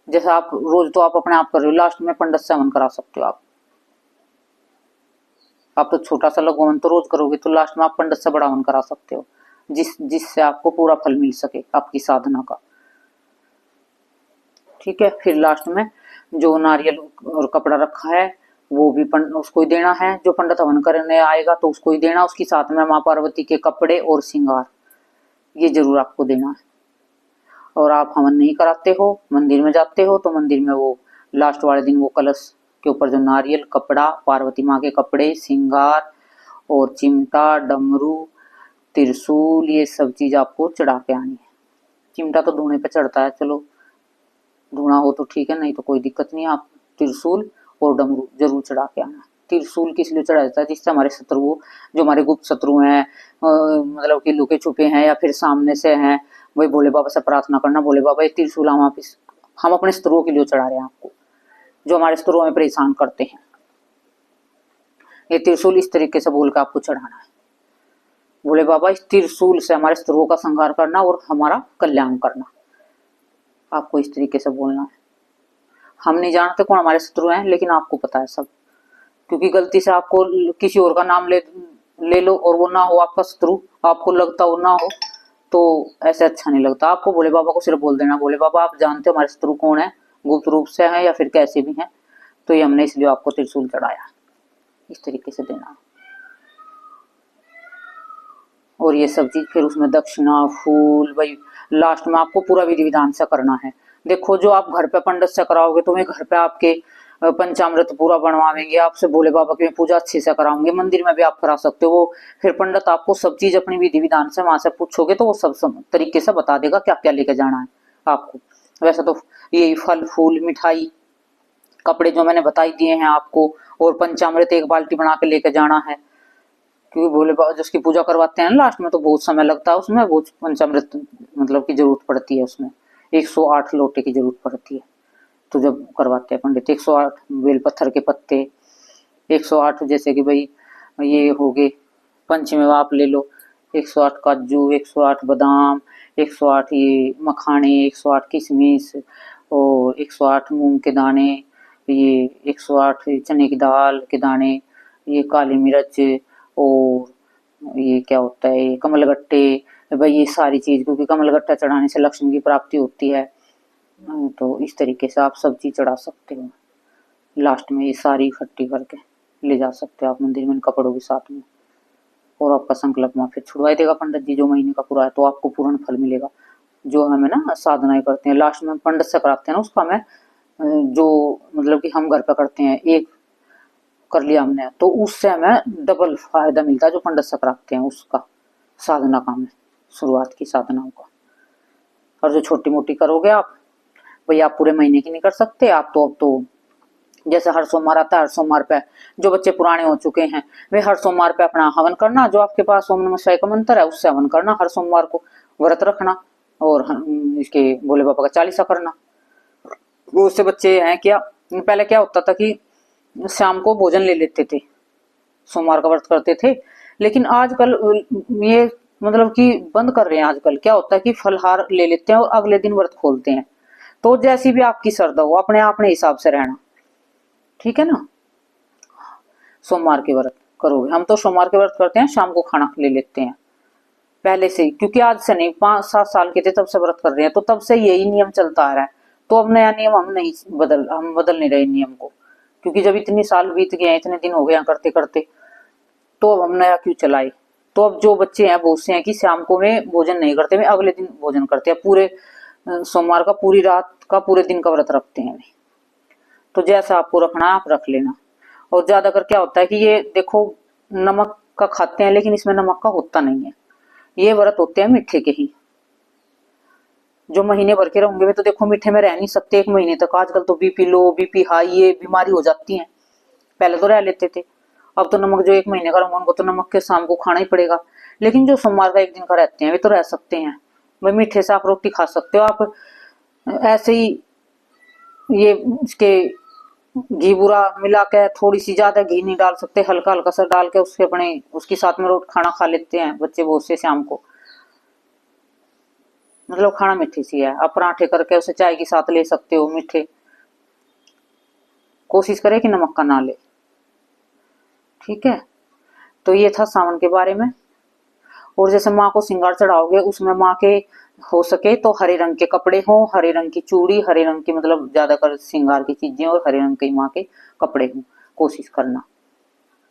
जैसे आप रोज तो आप अपने आप कर रहे हो, लास्ट में पंडित से हवन करा सकते हो आप तो छोटा सा लघु हवन तो रोज करोगे, तो लास्ट में आप पंडित से बड़ा हवन करा सकते हो, जिससे आपको पूरा फल मिल सके आपकी साधना का। ठीक है। फिर लास्ट में जो नारियल और कपड़ा रखा है वो भी उसको ही देना है। जो पंडित हवन करने आएगा तो उसको ही देना। उसके साथ में माँ पार्वती के कपड़े और श्रृंगार ये जरूर आपको देना है। और आप हवन नहीं कराते हो, मंदिर में जाते हो, तो मंदिर में वो लास्ट वाले दिन वो कलश के ऊपर जो नारियल, कपड़ा, पार्वती माँ के कपड़े, श्रृंगार और चिमटा, डमरू, त्रिशूल, ये सब चीज आपको चढ़ा के आनी है। चिमटा तो धूने पे चढ़ता है, चलो धुआं हो तो ठीक है, नहीं तो कोई दिक्कत नहीं। आप त्रिशूल और डमरू जरूर चढ़ा के आना। त्रिशूल किस लिए चढ़ाया जाता है, जिससे हमारे शत्रु, जो हमारे गुप्त शत्रु हैं, मतलब कि लुके छुपे हैं या फिर सामने से हैं, वही भोले बाबा से प्रार्थना करना, भोले बाबा ये त्रिशूल हम अपने शत्रुओं के लिए चढ़ा रहे हैं आपको, जो हमारे शत्रुओं में परेशान करते हैं। ये त्रिशूल इस तरीके से बोल कर आपको चढ़ाना है, भोले बाबा इस त्रिशूल से हमारे शत्रुओं का संहार करना और हमारा कल्याण करना, आपको इस तरीके से बोलना है। हम नहीं जानते कौन हमारे शत्रु हैं, लेकिन आपको पता है सब, क्योंकि गलती से आपको किसी और का नाम ले लो और वो ना हो आपका शत्रु, आपको लगता हो ना हो, तो ऐसे अच्छा नहीं लगता। आपको भोले बाबा को सिर्फ बोल देना, भोले बाबा आप जानते हो हमारे शत्रु कौन है, गुप्त रूप से हैं या फिर कैसे भी हैं, तो ये हमने इसलिए आपको त्रिशूल चढ़ाया, इस तरीके से देना। और ये सब चीज फिर उसमें दक्षिणा, फूल, भाई लास्ट में आपको पूरा विधि विधान से करना है। देखो जो आप घर पे पंडित से कराओगे तो मैं घर पे आपके पंचामृत पूरा बनवाएंगे, आपसे भोले बाबा की पूजा अच्छे से कराऊंगे, मंदिर में भी आप करा सकते हो। वो फिर पंडित आपको सब चीज अपनी विधि विधान से वहां से पूछोगे तो वो सब तरीके से बता देगा क्या क्या लेके जाना है आपको। वैसे तो यही फल फूल मिठाई कपड़े जो मैंने बताई दिए हैं आपको, और पंचामृत 1 बाल्टी बना के लेके जाना है, क्योंकि भोले बाबा जिसकी पूजा करवाते हैं लास्ट में तो बहुत समय लगता है उसमें, बहुत पंचामृत मतलब की जरूरत पड़ती है उसमें, 108 लोटे की जरूरत पड़ती है। तो जब करवाते हैं पंडित 108 बेलपत्थर के पत्ते, 108 जैसे कि भाई ये हो गए पंचमेवा आप ले लो, 108 काजू, 108 बादाम, 108 ये मखाने, 108 किशमिश और 108 मूंग के दाने, ये 108 चने की दाल के दाने, ये काली मिर्च और ये क्या होता है कमलगट्टे, भाई ये सारी चीज, क्योंकि कमलगट्टा चढ़ाने से लक्ष्मी की प्राप्ति होती है। तो इस तरीके से आप सब्जी चढ़ा सकते हो। लास्ट में ये सारी इकट्ठी करके ले जा सकते हो आप मंदिर में कपड़ों के साथ में, और आपका संकल्प वहां फिर छुड़वा देगा पंडित जी जो महीने का पूरा है, तो आपको पूर्ण फल मिलेगा। जो हमें ना साधनाएं करते हैं लास्ट में पंडित से कराते हैं ना, उसका हमें जो मतलब कि हम घर पे करते हैं एक कर लिया हमने, तो उससे हमें डबल फायदा मिलता है जो पंडित से कराते हैं उसका साधना का हमें शुरुआत की साधनाओं का। और जो छोटी मोटी करोगे आप भाई, आप पूरे महीने की नहीं कर सकते, आप तो अब तो जैसे हर सोमवार आता है, हर सोमवार पे जो बच्चे पुराने हो चुके हैं वे हर सोमवार पे अपना हवन करना, जो आपके पास ओम नमः शिवाय का मंत्र है उससे हवन करना, हर सोमवार को व्रत रखना और इसके भोले बाबा का 40 करना। वो उससे बच्चे हैं क्या, पहले क्या होता था कि शाम को भोजन ले लेते थे सोमवार का व्रत करते थे। लेकिन आजकल ये मतलब कि बंद कर रहे हैं। आजकल क्या होता है कि फलहार ले लेते हैं और अगले दिन व्रत खोलते हैं। तो जैसी भी आपकी श्रद्धा हो अपने अपने हिसाब से रहना, ठीक है ना। सोमवार के व्रत करोगे, हम तो सोमवार के व्रत करते हैं, शाम को खाना ले लेते हैं पहले से ही, क्योंकि आज से नहीं 5-7 साल के थे तब से व्रत कर रहे हैं, तो तब से यही नियम चलता आ रहा है। तो अब नया नियम हम बदल नहीं रहे नियम को, क्योंकि जब इतनी साल बीत गए हैं, इतने दिन हो गए हैं करते करते, तो अब हम नया क्यों चलाए। तो अब जो बच्चे हैं बहुत से हैं कि शाम को में भोजन नहीं करते, में अगले दिन भोजन करते हैं, पूरे सोमवार का पूरी रात का पूरे दिन का व्रत रखते हैं। तो जैसा आपको रखना है आप रख लेना। और ज्यादातर क्या होता है कि ये देखो नमक का खाते हैं, लेकिन इसमें नमक का होता नहीं है। ये व्रत होते हैं मीठे के ही। जो महीने भर के रहेंगे वे तो देखो मीठे में रह नहीं सकते 1 महीने तक। आजकल तो बीपी लो, बीपी हाई, ये बीमारी हो जाती है। पहले तो रह लेते थे, अब तो नमक जो 1 महीने का रहेंगे उनको तो नमक के शाम को खाना ही पड़ेगा। लेकिन जो सोमवार का 1 दिन का रहते हैं वे तो रह सकते हैं। वही मीठे से आप रोटी खा सकते हो। आप ऐसे ही ये इसके घी बुरा मिला के, थोड़ी सी ज्यादा घी नहीं डाल सकते, हल्का हल्का सा डाल के उसके अपने उसके साथ में रोटी खाना खा लेते हैं बच्चे बहुत से शाम को। मतलब खाना मीठी सी है, आप पराठे करके उसे चाय के साथ ले सकते हो मीठे। कोशिश करें कि नमक का ना ले, ठीक है। तो ये था सावन के बारे में। और जैसे माँ को श्रृंगार चढ़ाओगे उसमें माँ के हो सके तो हरे रंग के कपड़े हो, हरे रंग की चूड़ी, हरे रंग की मतलब ज्यादातर श्रृंगार की चीजें, और हरे रंग के माँ के कपड़े हो, कोशिश करना,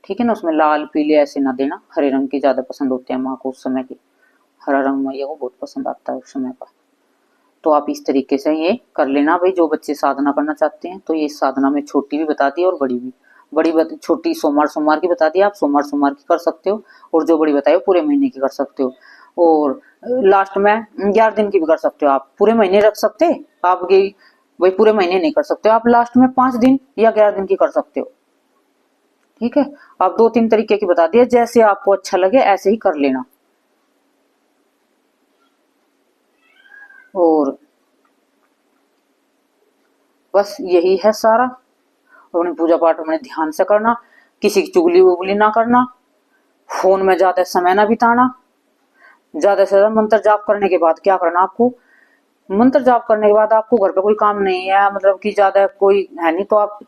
ठीक है ना। उसमें लाल पीले ऐसे ना देना, हरे रंग के ज्यादा पसंद होते हैं माँ को उस समय के। हरा रंग मैया को बहुत पसंद आता है उस समय का। तो आप इस तरीके से ये कर लेना भाई। जो बच्चे साधना करना चाहते हैं तो ये साधना में छोटी भी बता दी और बड़ी भी। छोटी सोमवार सोमवार की बता दी, आप सोमवार सोमवार की कर सकते हो, और जो बड़ी बताई पूरे महीने की कर सकते हो। और लास्ट में 11 दिन की भी कर सकते हो। आप पूरे महीने रख सकते आपकी भाई, पूरे महीने नहीं कर सकते आप, लास्ट में 5 दिन या 11 दिन की कर सकते हो, ठीक है। आप 2-3 तरीके की बता दिए, जैसे आपको अच्छा लगे ऐसे ही कर लेना। और बस यही है सारा। अपनी पूजा पाठ अपने ध्यान से करना, किसी की चुगली उगली ना करना, फोन में ज्यादा समय ना बिताना। ज्यादा से ज्यादा मंत्र जाप करने के बाद क्या करना आपको, मंत्र जाप करने के बाद आपको घर पे कोई काम नहीं है, मतलब कि ज्यादा कोई है नहीं, तो आप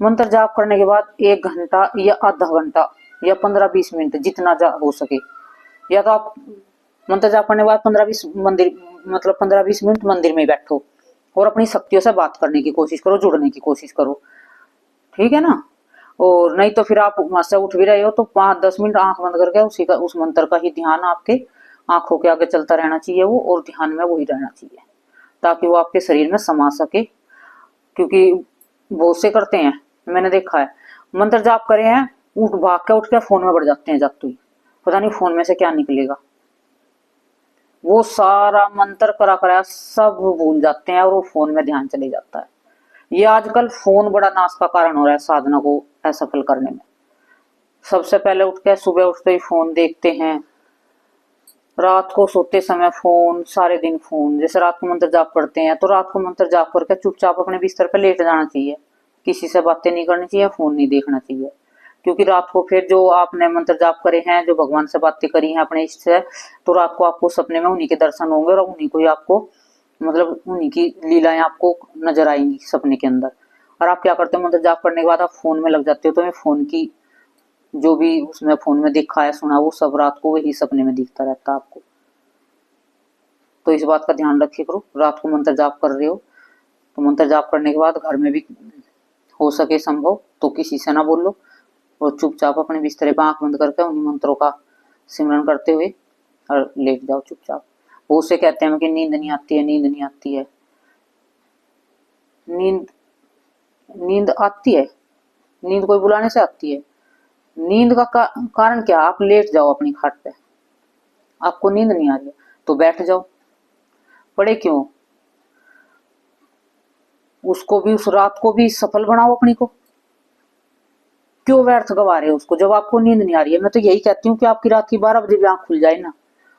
मंत्र जाप करने के बाद 1 घंटा या आधा घंटा या 15-20 मिनट जितना हो सके, या तो आप मंत्र जाप करने के बाद 15-20 मिनट मंदिर में बैठो और अपनी शक्तियों से बात करने की कोशिश करो, जुड़ने की कोशिश करो, ठीक है ना। और नहीं तो फिर आप वहां से उठ भी रहे हो तो 5-10 मिनट आंख बंद करके उसी का उस मंत्र का ही ध्यान आपके आंखों के आगे चलता रहना चाहिए वो, और ध्यान में वही रहना चाहिए ताकि वो आपके शरीर में समा सके। क्योंकि बहुत से करते हैं, मैंने देखा है, मंत्र जाप करे हैं, भाग के उठ के फोन में बढ़ जाते हैं, जाते ही पता नहीं फोन में से क्या निकलेगा। वो सारा मंत्र करा कराया सब भूल जाते हैं और वो फोन में ध्यान चले जाता है। ये आजकल फोन बड़ा नाश का कारण हो रहा है साधना को असफल करने में। सबसे पहले उठ के सुबह उठते ही फोन देखते हैं, रात को सोते समय फोन, सारे दिन फोन। जैसे रात को मंत्र जाप करते हैं तो रात को मंत्र जाप करके चुपचाप अपने बिस्तर पर लेट जाना चाहिए, किसी से बातें नहीं करनी चाहिए, फोन नहीं देखना चाहिए। क्योंकि रात को फिर जो आपने मंत्र जाप करे हैं, जो भगवान से बातें करी हैं अपने इष्ट से, तो रात को आपको सपने में उन्हीं के दर्शन होंगे और उन्हीं को ही आपको मतलब उन्हीं की लीलाएं आपको नजर आएंगी सपने के अंदर। और आप क्या करते हो, मंत्र जाप करने के बाद आप फोन में लग जाते हो, तो फोन की जो भी उसमें फोन में देखा है सुना वो सब रात को वही सपने में दिखता रहता है आपको। तो इस बात का ध्यान रखे करो, रात को मंत्र जाप कर रहे हो तो मंत्र जाप करने के बाद घर में भी हो सके संभव तो किसी से ना बोलो, और चुपचाप अपने बिस्तर पर आंख बंद करके उन्हीं मंत्रों का सिमरन करते हुए और लेट जाओ चुपचाप। वो से कहते हैं कि नींद नहीं आती है, नींद नहीं आती है। नींद आती है, नींद कोई बुलाने से आती है। नींद का कारण क्या, आप लेट जाओ अपनी खाट पे, आपको नींद नहीं आ रही है तो बैठ जाओ, पड़े क्यों, उसको भी उस रात को भी सफल बनाओ अपनी को, क्यों व्यर्थ गवा रहे हो उसको जब आपको नींद नहीं आ रही है। मैं तो यही कहती हूँ कि आपकी रात की 12 बजे भी आंख खुल जाए ना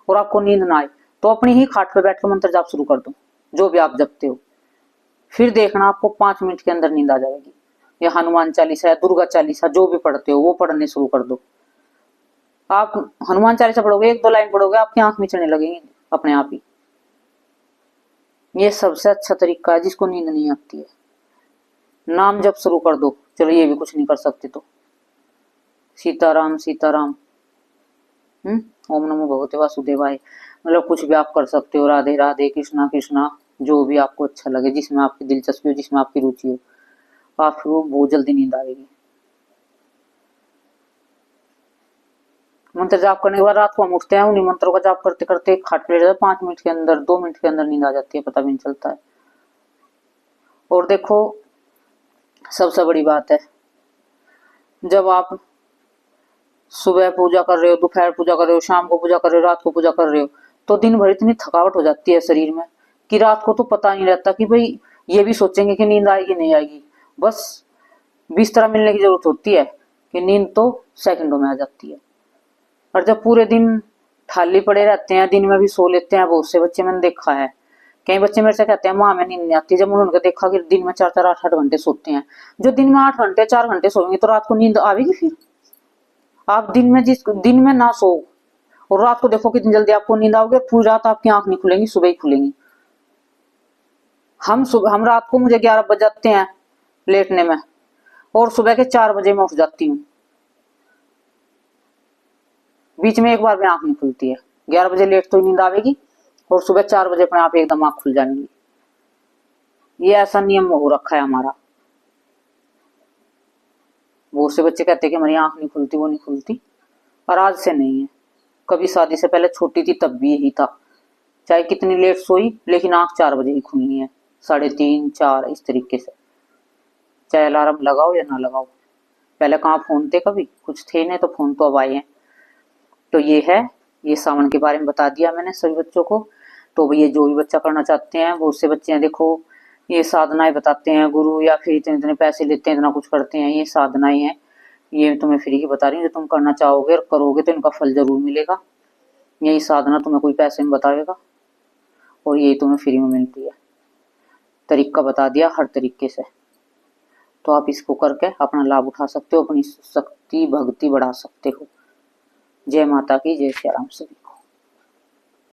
और आपको नींद ना आए तो अपनी ही खाट पे बैठ कर मंत्र जाप शुरू कर दो, जो भी आप जपते हो, फिर देखना आपको 5 मिनट के अंदर नींद आ जाएगी। या हनुमान चालीसा या दुर्गा चालीसा जो भी पढ़ते हो वो पढ़ने शुरू कर दो। आप हनुमान चालीसा पढ़ोगे, 1-2 लाइन पढ़ोगे, आपकी आंख मिचने लगेगी अपने आप ही। ये सबसे अच्छा तरीका है जिसको नींद नहीं आती है। नाम जप शुरू कर दो, चलो ये भी कुछ नहीं कर सकते तो सीताराम सीताराम, ओम नमो भगवते वासुदेवाय, मतलब कुछ भी आप कर सकते हो, राधे राधे, कृष्णा कृष्णा, जो भी आपको अच्छा लगे, जिसमें आपकी दिलचस्पी हो, जिसमें आपकी रुचि हो, आपको बहुत जल्दी नींद आएगी। मंत्र जाप करने के बाद रात को हम उठते हैं, उन्हीं मंत्रों का जाप करते करते खाट पे लेट जाते, 5 मिनट के अंदर 2 मिनट के अंदर नींद आ जाती है, पता भी नहीं चलता है। और देखो सबसे बड़ी बात है, जब आप सुबह पूजा कर रहे हो, दोपहर पूजा कर रहे हो, शाम को पूजा कर रहे हो, रात को पूजा कर रहे हो, तो दिन भर इतनी थकावट हो जाती है शरीर में कि रात को तो पता नहीं रहता कि भाई ये भी सोचेंगे कि नींद आएगी नहीं आएगी, बस बिस्तर मिलने की जरूरत होती है कि नींद तो सेकंडों में आ जाती है। और जब पूरे दिन खाली पड़े रहते हैं, दिन में भी सो लेते हैं, बहुत से बच्चे मैंने देखा है, कई बच्चे मेरे से कहते हैं माँ में नींद नहीं आती, जब उन्होंने देखा कि दिन में 4-4 8-8 घंटे सोते हैं, जो दिन में 8 घंटे 4 घंटे सोएंगे तो रात को नींद आवेगी फिर? आप दिन में ना सो और रात को देखो कितनी जल्दी आपको नींद आओगे, पूरी रात आपकी आंख नहीं खुलेंगी, सुबह ही खुलेंगी। हम रात को मुझे 11 बज जाते हैं लेटने में और सुबह के 4 बजे मैं उठ जाती हूँ, बीच में एक बार भी आंख नहीं खुलती है। 11 बजे लेट तो ही नींद आवेगी और सुबह 4 बजे अपने आप एकदम आंख खुल जाएंगी। ये ऐसा नियम हो रखा है हमारा। बहुत से बच्चे कहते हैं कि हमारी आंख नहीं खुलती, वो नहीं खुलती, और आज से नहीं है, कभी शादी से पहले छोटी थी तब भी यही था, चाहे कितनी लेट सोई लेकिन आंख 4 बजे ही खुलनी है, 3:30 4 इस तरीके से, चाहे अलार्म लगाओ या ना लगाओ। पहले कहाँ फोन थे, कभी कुछ थे नहीं, तो फोन तो अब आए हैं। तो ये है, ये सावन के बारे में बता दिया मैंने सभी बच्चों को। तो ये जो भी बच्चा करना चाहते हैं, बहुत से बच्चे हैं देखो ये साधनाएं बताते हैं गुरु, या फिर इतने इतने पैसे लेते हैं, इतना कुछ करते हैं, ये साधनाएं हैं, ये तुम्हें फ्री की बता रही हूँ, जो तुम करना चाहोगे और करोगे तो इनका फल जरूर मिलेगा। यही साधना तुम्हें कोई पैसे में बताएगा और यही तुम्हें फ्री में मिलती है। तरीका बता दिया हर तरीके से, तो आप इसको करके अपना लाभ उठा सकते हो, अपनी शक्ति भक्ति बढ़ा सकते हो। जय माता की, जय श्री राम सभी।